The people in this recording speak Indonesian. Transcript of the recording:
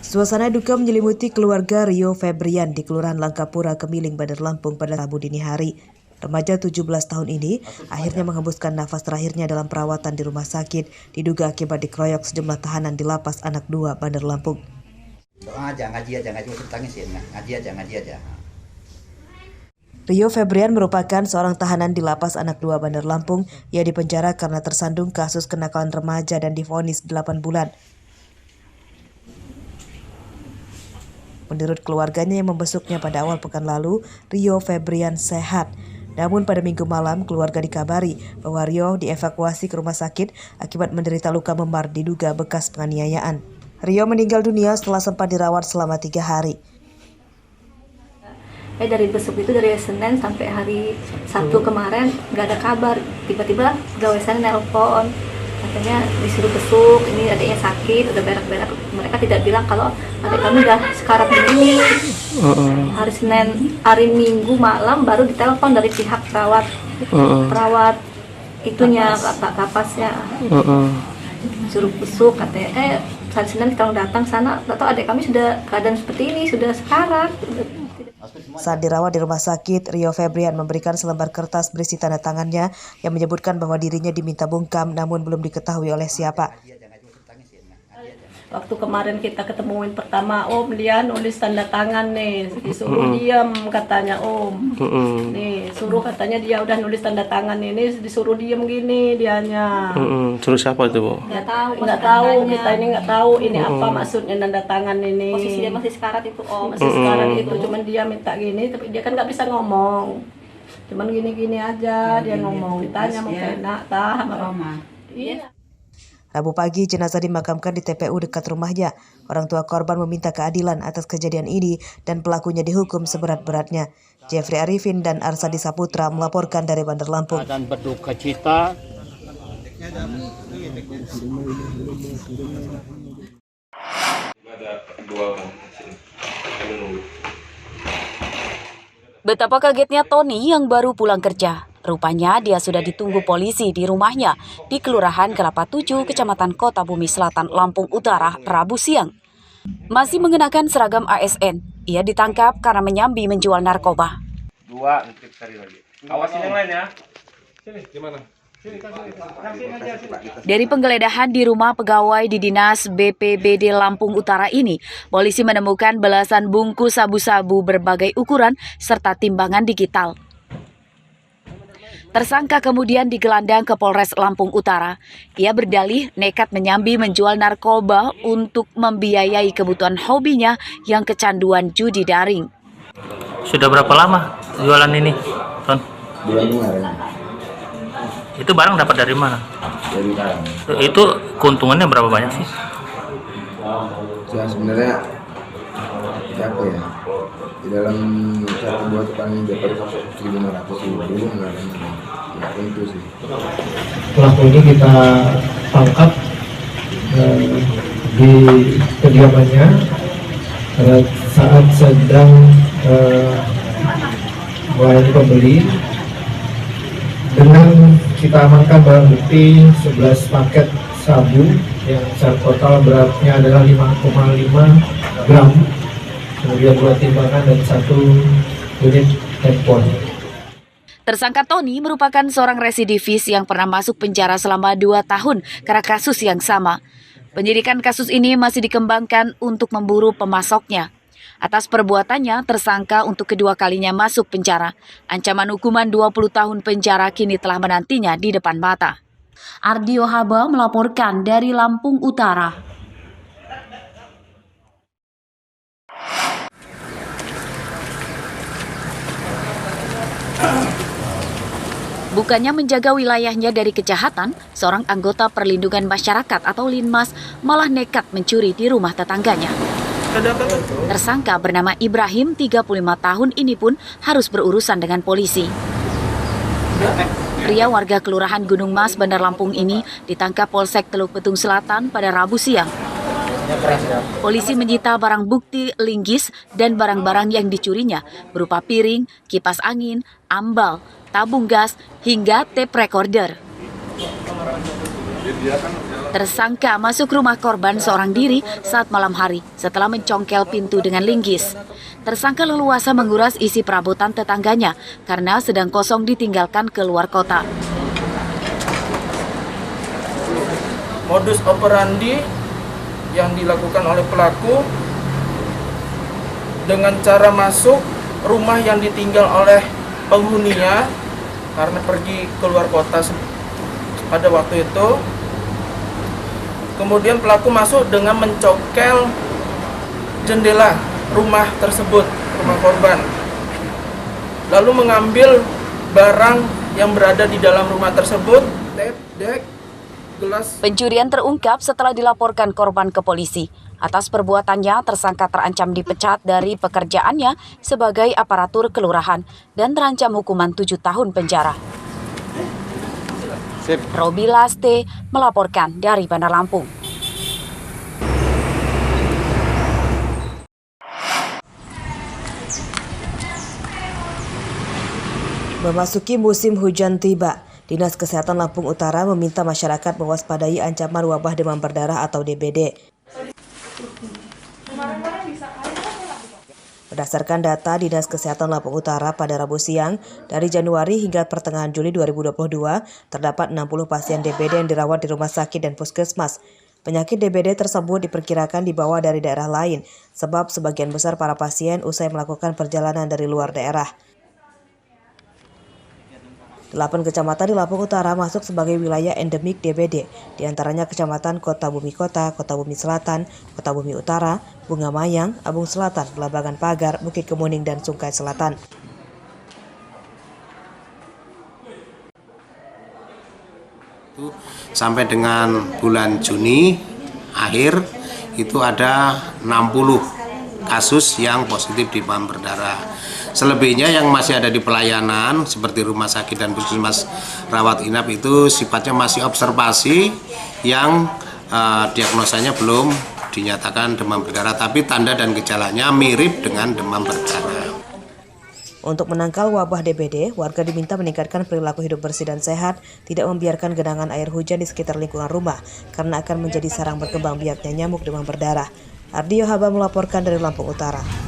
Suasana duka menyelimuti keluarga Rio Febrian di Kelurahan Langkapura, Kemiling, Bandar Lampung pada Rabu dini hari. Remaja 17 tahun ini akhirnya menghembuskan nafas terakhirnya dalam perawatan di rumah sakit, diduga akibat dikeroyok sejumlah tahanan di Lapas Anak 2, Bandar Lampung. Ngaji aja. Rio Febrian merupakan seorang tahanan di Lapas Anak 2, Bandar Lampung. Ia dipenjara karena tersandung kasus kenakalan remaja dan divonis 8 bulan. Menurut keluarganya yang membesuknya pada awal pekan lalu, Rio Febrian sehat. Namun pada Minggu malam, keluarga dikabari bahwa Rio dievakuasi ke rumah sakit akibat menderita luka memar diduga bekas penganiayaan. Rio meninggal dunia setelah sempat dirawat selama 3 hari. Dari besuk itu dari Senin sampai hari Sabtu kemarin nggak ada kabar. Tiba-tiba pegawai saya nelpon, katanya disuruh besuk, ini adiknya sakit, udah berak-berak. Mereka tidak bilang kalau adik kami udah sekarat begini. Hari Senin, hari Minggu malam baru ditelepon dari pihak perawat itunya, lapasnya. Suruh besuk, katanya hari Senin tolong datang sana, atau adik kami sudah keadaan seperti ini, sudah sekarat. Saat dirawat di rumah sakit, Rio Febrian memberikan selembar kertas berisi tanda tangannya yang menyebutkan bahwa dirinya diminta bungkam namun belum diketahui oleh siapa. Waktu kemarin kita ketemuin pertama, Om dia nulis tanda tangan nih, disuruh diam katanya Om. Nih suruh katanya dia udah nulis tanda tangan ini, disuruh diam gini dianya. Suruh siapa itu, Bu? Nggak tahu Kita ini nggak tahu ini apa maksudnya tanda tangan ini. Posisi dia masih sekarat itu Om. Masih sekarang itu cuman dia minta gini, tapi dia kan nggak bisa ngomong. Cuman gini-gini aja dia ngomong, ditanya mau enak tah sama Iya. Rabu pagi, jenazah dimakamkan di TPU dekat rumahnya. Orang tua korban meminta keadilan atas kejadian ini dan pelakunya dihukum seberat-beratnya. Jeffrey Arifin dan Arsadi Saputra melaporkan dari Bandar Lampung. Dan berduka cita. Betapa kagetnya Tony yang baru pulang kerja. Rupanya dia sudah ditunggu polisi di rumahnya di Kelurahan Kelapa 7, Kecamatan Kota Bumi Selatan, Lampung Utara, Rabu siang. Masih mengenakan seragam ASN, ia ditangkap karena menyambi menjual narkoba. Awasin yang lain ya. Sini, gimana? Dari penggeledahan di rumah pegawai di Dinas BPBD Lampung Utara ini, polisi menemukan belasan bungkus sabu-sabu berbagai ukuran serta timbangan digital. Tersangka kemudian digelandang ke Polres Lampung Utara. Ia berdalih nekat menyambi menjual narkoba untuk membiayai kebutuhan hobinya yang kecanduan judi daring. Sudah berapa lama jualan ini, Ton? Bulan kemarin. Itu barang dapat dari mana? Dari dalam. Itu keuntungannya berapa banyak sih? Ya sebenarnya apa ya? Di dalam satu buat paling dapat 1.500.000 enggak tentu sih. Pelaku ini kita tangkap di kediamannya saat sedang melayani pembeli. Dengan kita amankan barang bukti 11 paket sabu yang secara total beratnya adalah 5,5 gram. Kemudian 2 timbangan dan 1 unit handphone. Tersangka Tony merupakan seorang residivis yang pernah masuk penjara selama 2 tahun karena kasus yang sama. Penyidikan kasus ini masih dikembangkan untuk memburu pemasoknya. Atas perbuatannya, tersangka untuk kedua kalinya masuk penjara. Ancaman hukuman 20 tahun penjara kini telah menantinya di depan mata. Ardio Haba melaporkan dari Lampung Utara. Bukannya menjaga wilayahnya dari kejahatan, seorang anggota perlindungan masyarakat atau Linmas malah nekat mencuri di rumah tetangganya. Tersangka bernama Ibrahim, 35 tahun ini pun harus berurusan dengan polisi. Pria warga Kelurahan Gunung Mas, Bandar Lampung ini ditangkap Polsek Teluk Betung Selatan pada Rabu siang. Polisi menyita barang bukti linggis dan barang-barang yang dicurinya berupa piring, kipas angin, ambal, tabung gas, hingga tape recorder. Tersangka masuk rumah korban seorang diri saat malam hari setelah mencongkel pintu dengan linggis. Tersangka leluasa menguras isi perabotan tetangganya karena sedang kosong ditinggalkan keluar kota. Modus operandi yang dilakukan oleh pelaku dengan cara masuk rumah yang ditinggal oleh penghuninya karena pergi keluar kota pada waktu itu. Kemudian pelaku masuk dengan mencongkel jendela rumah tersebut, rumah korban. Lalu mengambil barang yang berada di dalam rumah tersebut, dek, gelas. Pencurian terungkap setelah dilaporkan korban ke polisi. Atas perbuatannya, tersangka terancam dipecat dari pekerjaannya sebagai aparatur kelurahan dan terancam hukuman 7 tahun penjara. Robi Laste melaporkan dari Bandar Lampung. Memasuki musim hujan tiba, Dinas Kesehatan Lampung Utara meminta masyarakat mewaspadai ancaman wabah demam berdarah atau DBD. Berdasarkan data Dinas Kesehatan Lampung Utara pada Rabu siang, dari Januari hingga pertengahan Juli 2022, terdapat 60 pasien DBD yang dirawat di rumah sakit dan puskesmas. Penyakit DBD tersebut diperkirakan dibawa dari daerah lain, sebab sebagian besar para pasien usai melakukan perjalanan dari luar daerah. 8 kecamatan di Lampung Utara masuk sebagai wilayah endemik DBD, diantaranya Kecamatan Kota Bumi Kota, Kota Bumi Selatan, Kota Bumi Utara, Bunga Mayang, Abung Selatan, Belambangan Pagar, Bukit Kemuning, dan Sungkai Selatan. Sampai dengan bulan Juni akhir itu ada 60 kasus yang positif demam berdarah. Selebihnya yang masih ada di pelayanan seperti rumah sakit dan puskesmas rawat inap itu sifatnya masih observasi yang diagnosanya belum dinyatakan demam berdarah, tapi tanda dan gejalanya mirip dengan demam berdarah. Untuk menangkal wabah DBD, warga diminta meningkatkan perilaku hidup bersih dan sehat, tidak membiarkan genangan air hujan di sekitar lingkungan rumah, karena akan menjadi sarang berkembang biaknya nyamuk demam berdarah. Ardio Haba melaporkan dari Lampung Utara.